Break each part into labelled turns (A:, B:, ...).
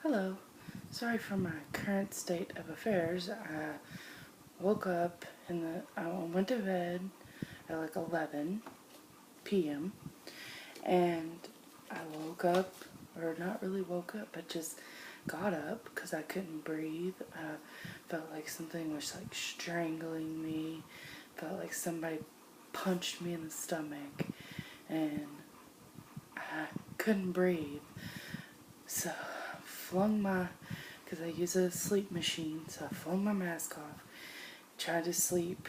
A: Hello. Sorry for my current state of affairs. I woke up I went to bed at like 11 p.m. and I woke up, or not really woke up, but just got up because I couldn't breathe. I felt like something was like strangling me. Felt like somebody punched me in the stomach and I couldn't breathe. So because I use a sleep machine, so I flung my mask off, tried to sleep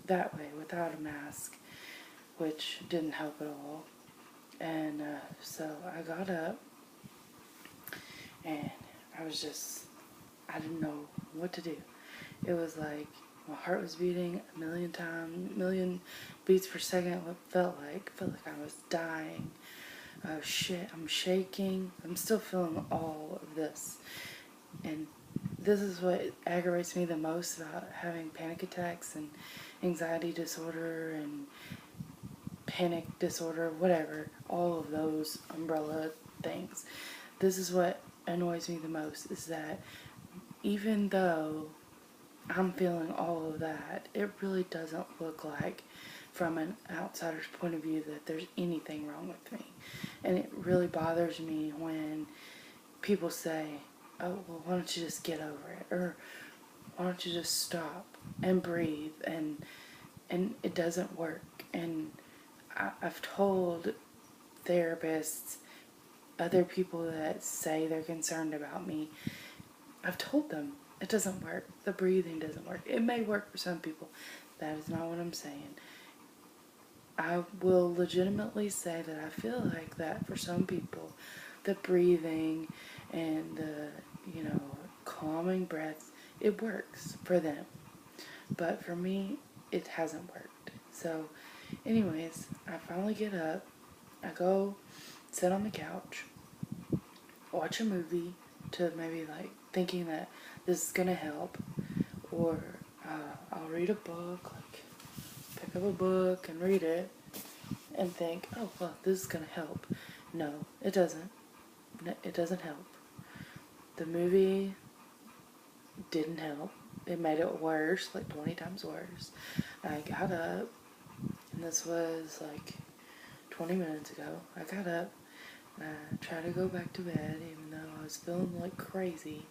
A: that way without a mask, which didn't help at all. And so I got up and I didn't know what to do. It was like my heart was beating a million times, million beats per second. What felt like I was dying. Oh shit, I'm shaking. I'm still feeling all of this. And this is what aggravates me the most about having panic attacks and anxiety disorder and panic disorder, whatever, all of those umbrella things. This is what annoys me the most, is that even though I'm feeling all of that, it really doesn't look like, from an outsider's point of view, that there's anything wrong with me. And it really bothers me when people say, oh, well, why don't you just get over it? Or why don't you just stop and breathe? And it doesn't work. And I've told therapists, other people that say they're concerned about me, I've told them it doesn't work. The breathing doesn't work. It may work for some people. That is not what I'm saying. I will legitimately say that I feel like that for some people, the breathing and the, calming breaths, it works for them. But for me, it hasn't worked. So, anyways, I finally get up. I go sit on the couch, watch a movie to maybe like thinking that this is gonna help, or I'll read a book, like pick up a book and read it, and think, oh well, this is gonna help. No, it doesn't. No, it doesn't help. The movie didn't help. It made it worse, like 20 times worse. I got up, and this was like 20 minutes ago. I got up and I tried to go back to bed, even though I was feeling like crazy.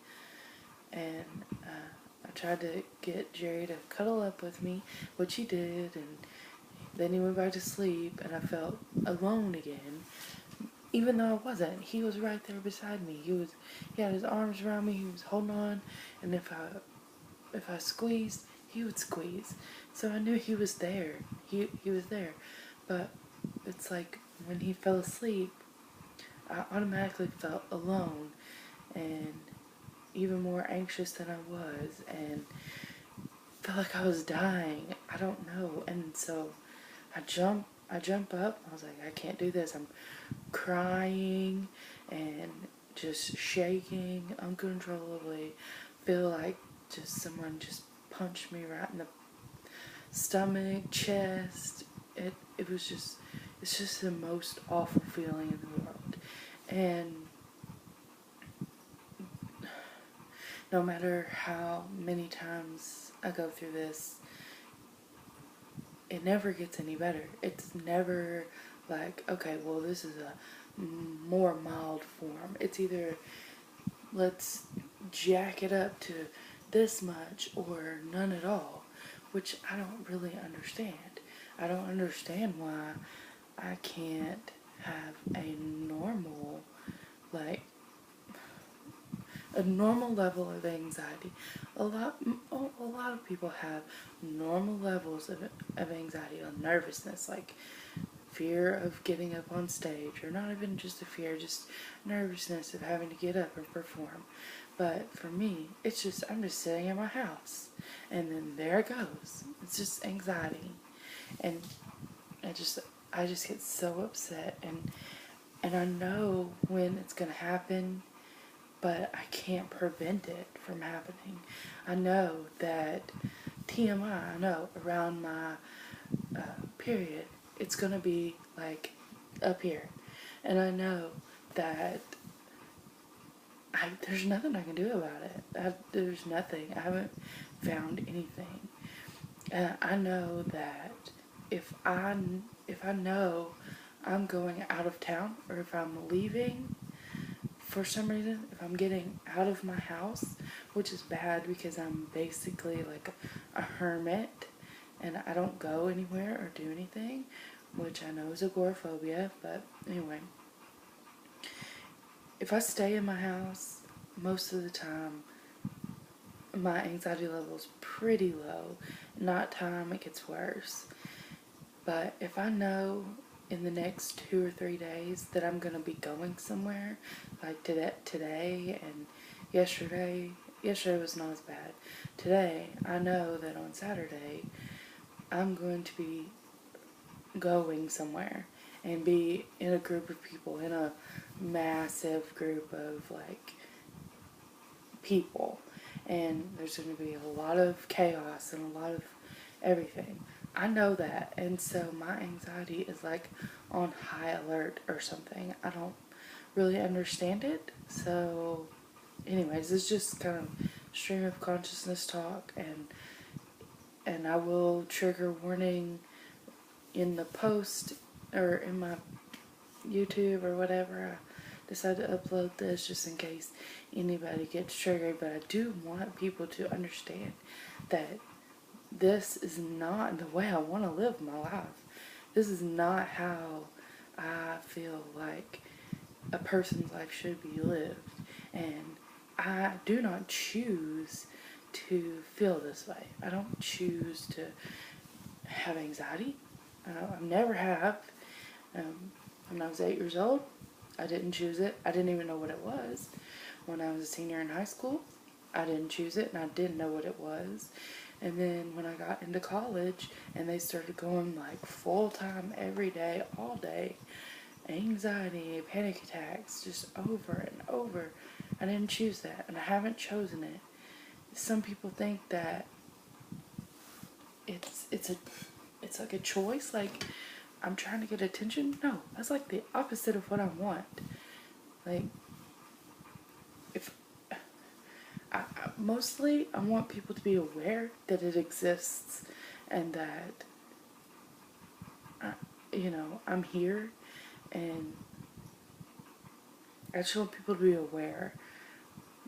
A: And I tried to get Jerry to cuddle up with me, which he did, and then he went back to sleep, and I felt alone again. Even though I wasn't, he was right there beside me. He had his arms around me. He was holding on, and if I squeezed, he would squeeze. So I knew he was there. He was there, but it's like when he fell asleep, I automatically felt alone and even more anxious than I was, and felt like I was dying. I don't know, and so I jump up. I was like, I can't do this. I'm crying and just shaking uncontrollably. Feel like just someone just punched me right in the stomach, chest. It was just, it's just the most awful feeling in the world. And no matter how many times I go through this, it never gets any better. It's never like, okay, well, this is a more mild form. It's either let's jack it up to this much or none at all, which I don't really understand. I don't understand why I can't have like, a normal level of anxiety. A lot of people have normal levels of anxiety or nervousness, like fear of getting up on stage, or not even just a fear, just nervousness of having to get up and perform. But for me, it's just, I'm just sitting in my house, and then there it goes. It's just anxiety, and I just, I just get so upset, and I know when it's gonna happen, but I can't prevent it from happening. I know that TMI, I know around my period, it's gonna be like up here. And I know that there's nothing I can do about it. There's nothing. I haven't found anything. I know that if I know I'm going out of town, or if I'm leaving for some reason, if I'm getting out of my house, which is bad because I'm basically like a hermit and I don't go anywhere or do anything, which I know is agoraphobia, but anyway. If I stay in my house, most of the time, my anxiety level is pretty low. Not time, it gets worse. But if I know in the next 2 or 3 days that I'm going to be going somewhere, like today and yesterday was not as bad. Today, I know that on Saturday, I'm going to be going somewhere and be in a group of people, in a massive group of like people, and there's going to be a lot of chaos and a lot of everything. I know that, and so my anxiety is like on high alert or something. I don't really understand it. So anyways, it's just kind of stream of consciousness talk, and I will trigger warning in the post or in my YouTube or whatever I decide to upload this, just in case anybody gets triggered. But I do want people to understand that this is not the way I want to live my life. This is not how I feel like a person's life should be lived. And I do not choose to feel this way. I don't choose to have anxiety. I never have. When I was 8 years old, I didn't choose it. I didn't even know what it was. When I was a senior in high school, I didn't choose it, and I didn't know what it was. And then when I got into college and they started going like full time every day, all day, anxiety, panic attacks, just over and over, I didn't choose that, and I haven't chosen it. Some people think that it's like a choice, like I'm trying to get attention. No, that's like the opposite of what I want. Like, if mostly I want people to be aware that it exists, and that I'm here, and I just want people to be aware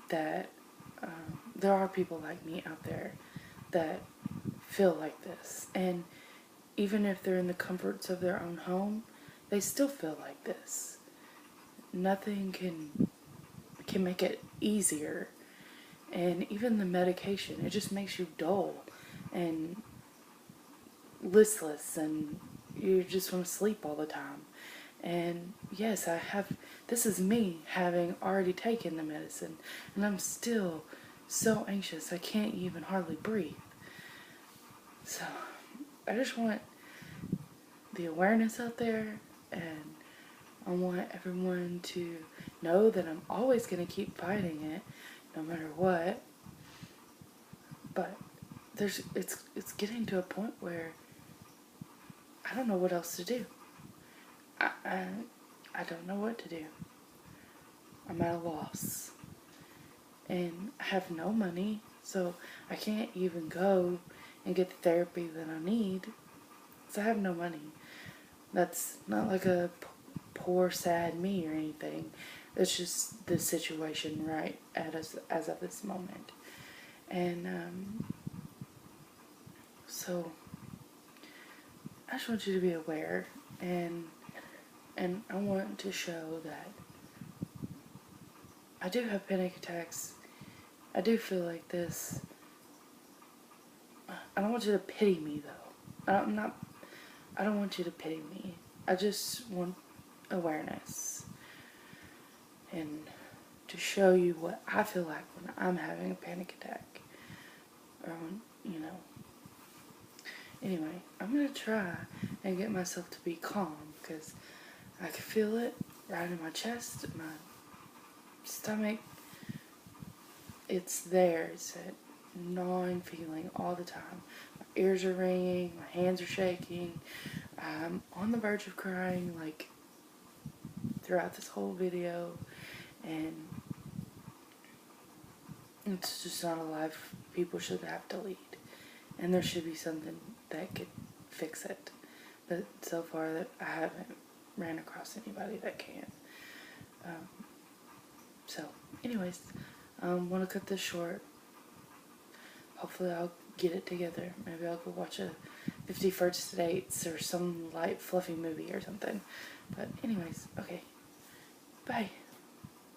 A: that there are people like me out there that feel like this, and even if they're in the comforts of their own home, they still feel like this. Nothing can make it easier. And even the medication, it just makes you dull and listless, and you just want to sleep all the time. And yes, this is me having already taken the medicine, and I'm still so anxious I can't even hardly breathe. So I just want the awareness out there, and I want everyone to know that I'm always going to keep fighting it no matter what. But it's getting to a point where I don't know what else to do. I don't know what to do. I'm at a loss. And I have no money, so I can't even go and get the therapy that I need. So I have no money. That's not like a poor, sad me or anything. It's just the situation right as of this moment. And so I just want you to be aware, and I want to show that I do have panic attacks. I do feel like this. I don't want you to pity me, though. I don't want you to pity me. I just want awareness, and to show you what I feel like when I'm having a panic attack, or when, Anyway, I'm going to try and get myself to be calm, because I can feel it right in my chest, my stomach. It's there. It's that gnawing feeling all the time. My ears are ringing, my hands are shaking. I'm on the verge of crying, like, throughout this whole video. And It's just not a life people should have to lead. And there should be something that could fix it. But so far, that I haven't ran across anybody that can. So, anyways, want to cut this short. Hopefully I'll get it together. Maybe I'll go watch a 50 First Dates or some light, fluffy movie or something. But anyways, okay. Bye.